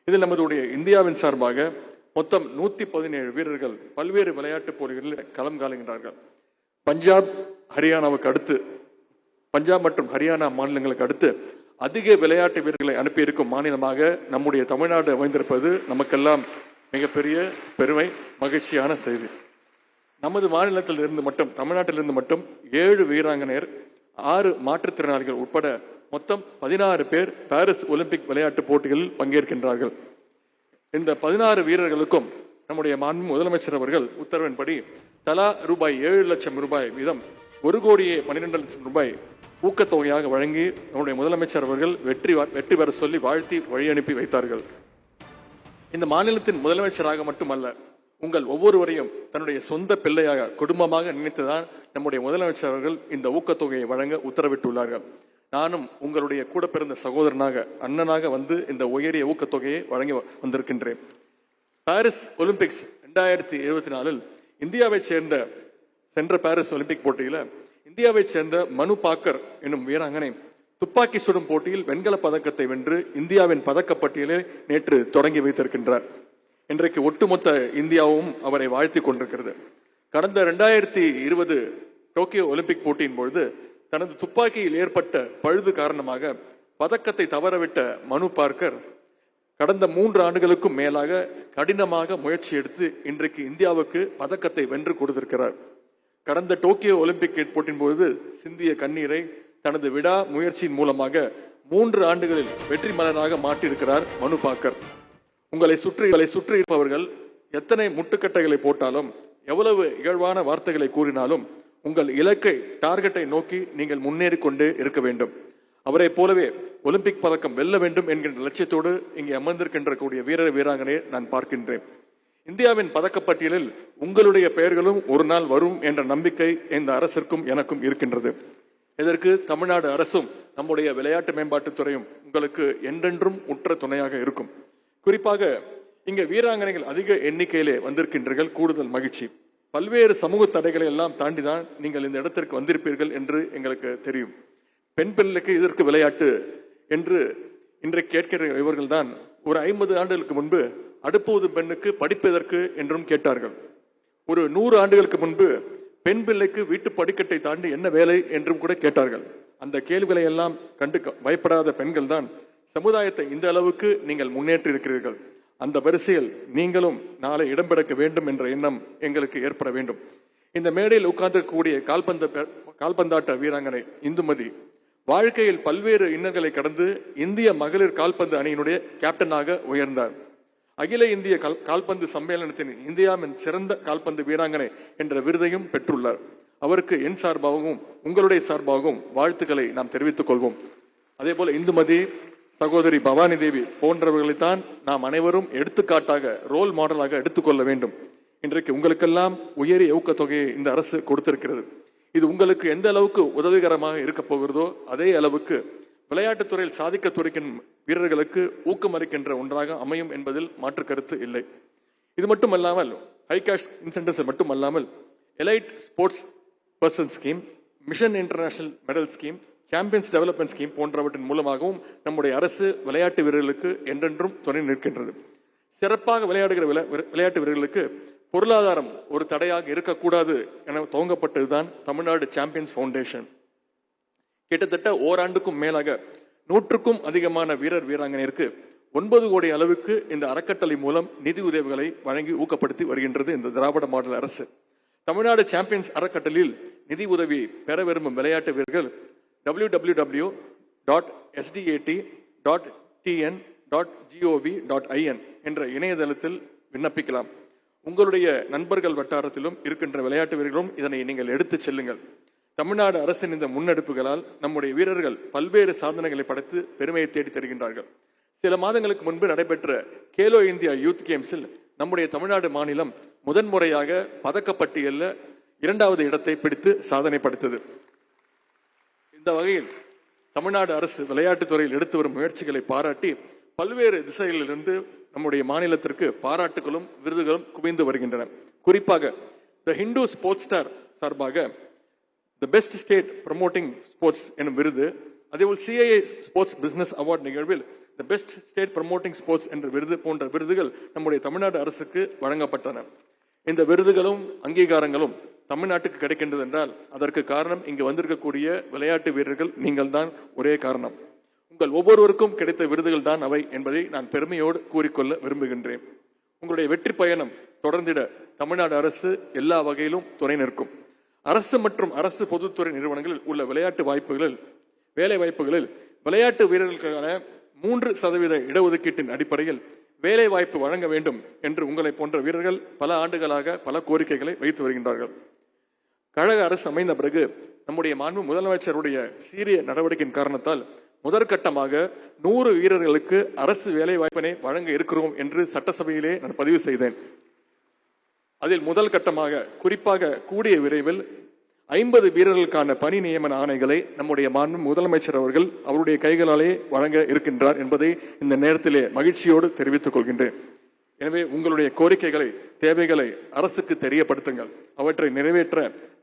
இதில் நமதுடைய இந்தியாவின் சார்பாக மொத்தம் 117 வீரர்கள் பல்வேறு விளையாட்டுப் போட்டிகளில் களம் காணுகின்றார்கள். பஞ்சாப் மற்றும் ஹரியானா மாநிலங்களுக்கு அடுத்து அதிக விளையாட்டு வீரர்களை அனுப்பியிருக்கும் மாநிலமாக நம்முடைய தமிழ்நாடு அமைந்திருப்பது நமக்கெல்லாம் மிகப்பெரிய பெருமை, மகிழ்ச்சியான செய்தி. நமது மாநிலத்திலிருந்து மட்டும், தமிழ்நாட்டிலிருந்து மட்டும் 7 வீராங்கனையர், 6 மாற்றுத்திறனாளிகள் உட்பட மொத்தம் 16 பேர் பாரிஸ் ஒலிம்பிக் விளையாட்டு போட்டிகளில் பங்கேற்கின்றார்கள். இந்த 16 வீரர்களுக்கும் நம்முடைய மாண்பு முதலமைச்சர் அவர்கள் உத்தரவின்படி தலா ரூபாய் 7 லட்சம் வீதம் 1,12 லட்சம் ரூபாய் ஊக்கத்தொகையாக வழங்கி நம்முடைய முதலமைச்சர் அவர்கள் வெற்றி பெற சொல்லி வாழ்த்தி வழி அனுப்பி வைத்தார்கள். இந்த மாநிலத்தின் முதலமைச்சராக மட்டுமல்ல, உங்கள் ஒவ்வொருவரையும் தன்னுடைய சொந்த பிள்ளையாக, குடும்பமாக நினைத்துதான் நம்முடைய முதலமைச்சர் அவர்கள் இந்த ஊக்கத்தொகையை வழங்க உத்தரவிட்டுள்ளார்கள். நானும் உங்களுடைய கூட பிறந்த சகோதரனாக, அண்ணனாக வந்து இந்த உயரிய ஊக்கத்தொகையை வழங்கி வந்திருக்கின்றேன். பாரிஸ் ஒலிம்பிக்ஸ் 2024 இந்தியாவை சேர்ந்த சென்ற பாரிஸ் ஒலிம்பிக் போட்டியில இந்தியாவை சேர்ந்த மனு பாக்கர் என்னும் வீராங்கனை துப்பாக்கி சுடும் போட்டியில் வெண்கல பதக்கத்தை வென்று இந்தியாவின் பதக்கப்பட்டியலை நேற்று தொடங்கி வைத்திருக்கின்றார். இன்றைக்கு ஒட்டுமொத்த இந்தியாவும் அவரை வாழ்த்தி கொண்டிருக்கிறது. கடந்த 2020 டோக்கியோ ஒலிம்பிக் போட்டியின் பொழுது தனது துப்பாக்கியில் ஏற்பட்ட பழுது காரணமாக பதக்கத்தை தவறவிட்ட மனு பார்க்கர் கடந்த 3 ஆண்டுகளுக்கும் மேலாக கடினமாக முயற்சி எடுத்து இன்றைக்கு இந்தியாவுக்கு பதக்கத்தை வென்று கொடுத்திருக்கிறார். கடந்த டோக்கியோ ஒலிம்பிக் போட்டியின் போது சிந்திய கண்ணீரை தனது விடா முயற்சியின் மூலமாக 3 ஆண்டுகளில் வெற்றி மலராக மாற்றியிருக்கிறார் மனு பாக்கர். உங்களை சுற்றி இருப்பவர்கள் எத்தனை முட்டுக்கட்டைகளை போட்டாலும், எவ்வளவு இகழ்வான வார்த்தைகளை கூறினாலும் உங்கள் இலக்கை, டார்கெட்டை நோக்கி நீங்கள் முன்னேறி கொண்டே இருக்க வேண்டும். அவரை போலவே ஒலிம்பிக் பதக்கம் வெல்ல வேண்டும் என்கின்ற லட்சியத்தோடு இங்கே அமர்ந்திருக்கின்ற கூடிய வீரர் வீராங்கனை நான் பார்க்கின்றேன். இந்தியாவின் பதக்கப்பட்டியலில் உங்களுடைய பெயர்களும் ஒரு நாள் வரும் என்ற நம்பிக்கை இந்த அரசிற்கும் எனக்கும் இருக்கின்றது. இதற்கு தமிழ்நாடு அரசும் நம்முடைய விளையாட்டு மேம்பாட்டுத்துறையும் உங்களுக்கு என்றென்றும் உற்ற துணையாக இருக்கும். குறிப்பாக இங்க வீராங்கனைகள் அதிக எண்ணிக்கையிலே வந்திருக்கின்றீர்கள், கூடுதல் மகிழ்ச்சி. பல்வேறு சமூக தடைகளை எல்லாம் தாண்டிதான் நீங்கள் இந்த இடத்திற்கு வந்திருப்பீர்கள் என்று எங்களுக்கு தெரியும். பெண் பிள்ளைக்கு இதற்கு விளையாட்டு என்று இன்றைக்கு கேட்கிற இவர்கள் தான் ஒரு 50 ஆண்டுகளுக்கு முன்பு அடுப்பூது பெண்ணுக்கு படிப்பதற்கு என்றும் கேட்டார்கள். ஒரு 100 ஆண்டுகளுக்கு முன்பு பெண் பிள்ளைக்கு வீட்டு படிக்கட்டை தாண்டி என்ன வேலை என்றும் கூட கேட்டார்கள். அந்த கேள்விகளை எல்லாம் கண்டு பயப்படாத பெண்கள் தான் சமுதாயத்தை இந்த அளவுக்கு நீங்கள் முன்னேற்றி இருக்கிறீர்கள். அந்த வரிசையில் நீங்களும் நாளை இடம்பெடுக்க வேண்டும் என்ற எண்ணம் எங்களுக்கு ஏற்பட வேண்டும். இந்த மேடையில் உட்கார்ந்திருக்கக்கூடிய கால்பந்தாட்ட வீராங்கனை இந்துமதி வாழ்க்கையில் பல்வேறு இன்னல்களை கடந்து இந்திய மகளிர் கால்பந்து அணியினுடைய கேப்டனாக உயர்ந்தார். அகில இந்திய கால்பந்து சம்மேளனத்தின் இந்தியாவின் சிறந்த கால்பந்து வீராங்கனை என்ற விருதையும் பெற்றுள்ளார். அவருக்கு என் சார்பாகவும் உங்களுடைய சார்பாகவும் வாழ்த்துக்களை நாம் தெரிவித்துக் கொள்வோம். அதே போல இந்துமதி, சகோதரி பவானி தேவி போன்றவர்களைத்தான் நாம் அனைவரும் எடுத்துக்காட்டாக, ரோல் மாடலாக எடுத்துக்கொள்ள வேண்டும். இன்றைக்கு உங்களுக்கெல்லாம் உயரிய ஊக்கத்தொகையை இந்த அரசு கொடுத்திருக்கிறது. இது உங்களுக்கு எந்த அளவுக்கு உதவிகரமாக இருக்க போகிறதோ அதே அளவுக்கு விளையாட்டுத்துறையில் சாதிக்க துடிக்கும் வீரர்களுக்கு ஊக்கமளிக்கின்ற ஒன்றாக அமையும் என்பதில் மாற்று கருத்து இல்லை. இது மட்டுமல்லாமல் ஹை கேஷ் இன்சென்டிவ்ஸ் மட்டுமல்லாமல் elite sports person scheme, mission international medal scheme, champions development scheme போன்றவற்றின் மூலமாகவும் நம்முடைய அரசு விளையாட்டு வீரர்களுக்கு என்றென்றும் துணை நிற்கின்றது. சிறப்பாக விளையாடுகிற விளையாட்டு வீரர்களுக்கு பொருளாதாரம் ஒரு தடையாக இருக்கக்கூடாது என துவங்கப்பட்டதுதான் தமிழ்நாடு சாம்பியன்ஸ் ஃபவுண்டேஷன். கிட்டத்தட்ட ஓராண்டுக்கும் மேலாக 100க்கும் அதிகமான வீரர் வீராங்கனையருக்கு 9 கோடி அளவுக்கு இந்த அறக்கட்டளை மூலம் நிதி உதவிகளை வழங்கி ஊக்கப்படுத்தி வருகின்றது இந்த திராவிட மாடல் அரசு. தமிழ்நாடு சாம்பியன்ஸ் அறக்கட்டளையில் நிதி உதவி பெற விரும்பும் விளையாட்டு வீரர்கள் www.sdat.tn.gov.in என்ற இணையதளத்தில் விண்ணப்பிக்கலாம். உங்களுடைய நண்பர்கள் வட்டாரத்திலும் இருக்கின்ற விளையாட்டு வீரர்களும் இதனை நீங்கள் எடுத்துச் செல்லுங்கள். தமிழ்நாடு அரசின் இந்த முன்னெடுப்புகளால் நம்முடைய வீரர்கள் பல்வேறு சாதனைகளை படைத்து பெருமையை தேடி தருகின்றார்கள். சில மாதங்களுக்கு முன்பு நடைபெற்ற கேலோ இந்தியா யூத் கேம்ஸில் நம்முடைய தமிழ்நாடு மாநிலம் முதன்முறையாக பதக்கப்பட்டியலில் 2வது இடத்தை பிடித்து சாதனை படைத்தது. இந்த வகையில் தமிழ்நாடு அரசு விளையாட்டுத்துறையில் எடுத்து வரும் முயற்சிகளை பாராட்டி பல்வேறு திசைகளிலிருந்து நம்முடைய மாநிலத்திற்கு பாராட்டுகளும் விருதுகளும் குவிந்து வருகின்றன. குறிப்பாக த ஹிந்து ஸ்போர்ட்ஸ் ஸ்டார் சார்பாக the best state promoting sports எனும் விருது, அதேபோல் சிஐஏ ஸ்போர்ட்ஸ் பிசினஸ் அவார்டு நிகழ்வில் the best state promoting sports என்ற விருது போன்ற விருதுகள் நம்முடைய தமிழ்நாடு அரசுக்கு வழங்கப்பட்டன. இந்த விருதுகளும் அங்கீகாரங்களும் தமிழ்நாட்டுக்கு கிடைக்கின்றது என்றால் அதற்கு காரணம் இங்கு வந்திருக்கக்கூடிய விளையாட்டு வீரர்கள் நீங்கள் தான் ஒரே காரணம். உங்கள் ஒவ்வொருவருக்கும் கிடைத்த விருதுகள் தான் அவை என்பதை நான் பெருமையோடு கூறிக்கொள்ள விரும்புகின்றேன். உங்களுடைய வெற்றி பயணம் தொடர்ந்திட தமிழ்நாடு அரசு எல்லா வகையிலும் துணை நிற்கும். அரசு மற்றும் அரசு பொதுத்துறை நிறுவனங்களில் உள்ள விளையாட்டு வாய்ப்புகளில் வேலை வாய்ப்புகளில் விளையாட்டு வீரர்களுக்கான 3% இடஒதுக்கீட்டின் அடிப்படையில் வேலை வாய்ப்பு வழங்க வேண்டும் என்று உங்களை போன்ற வீரர்கள் பல ஆண்டுகளாக பல கோரிக்கைகளை வைத்து வருகின்றார்கள். கழக அரசு அமைந்த பிறகு நம்முடைய மாண்பு முதலமைச்சருடைய சீரிய நடவடிக்கையின் காரணத்தால் முதற்கட்டமாக 100 வீரர்களுக்கு அரசு வேலை வாய்ப்பினை வழங்க இருக்கிறோம் என்று சட்டசபையிலே நான் பதிவு செய்தேன். அதில் முதல் கட்டமாக குறிப்பாக கூடிய விரைவில் 50 வீரர்களுக்கான பணி நியமன ஆணைகளை நம்முடைய மாண்பு முதலமைச்சர் அவர்கள் அவருடைய கைகளாலே வழங்க இருக்கின்றார் என்பதை இந்த நேரத்திலே மகிழ்ச்சியோடு தெரிவித்துக் கொள்கின்றேன். எனவே உங்களுடைய கோரிக்கைகளை தேவைகளை அரசுக்கு தெரியப்படுத்துங்கள். அவற்றை நிறைவேற்ற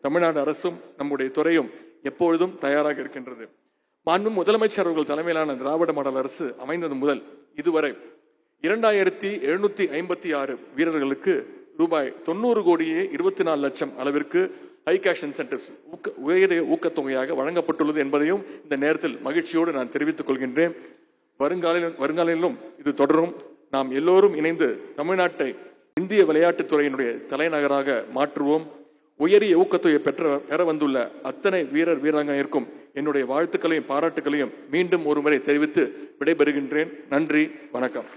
தமிழ்நாடு அரசும் நம்முடைய துறையும் எப்பொழுதும் தயாராக இருக்கின்றது. மாண்பு முதலமைச்சர் அவர்கள் தலைமையிலான திராவிட மாடல் அரசு அமைந்தது முதல் இதுவரை 2756 வீரர்களுக்கு ரூபாய் 90,24,00,000 அளவிற்கு ஹை கேஷ் இன்சென்டிவ்ஸ் உயரிய ஊக்கத்தொகையாக வழங்கப்பட்டுள்ளது என்பதையும் இந்த நேரத்தில் மகிழ்ச்சியோடு நான் தெரிவித்துக் கொள்கின்றேன். வருங்காலிலும் இது தொடரும். நாம் எல்லோரும் இணைந்து தமிழ்நாட்டை இந்திய விளையாட்டுத்துறையினுடைய தலைநகராக மாற்றுவோம். உயரிய ஊக்கத்தொகை பெற வந்துள்ள அத்தனை வீராங்கனையருக்கும் என்னுடைய வாழ்த்துக்களையும் பாராட்டுகளையும் மீண்டும் ஒருமுறை தெரிவித்து விடைபெறுகின்றேன். நன்றி, வணக்கம்.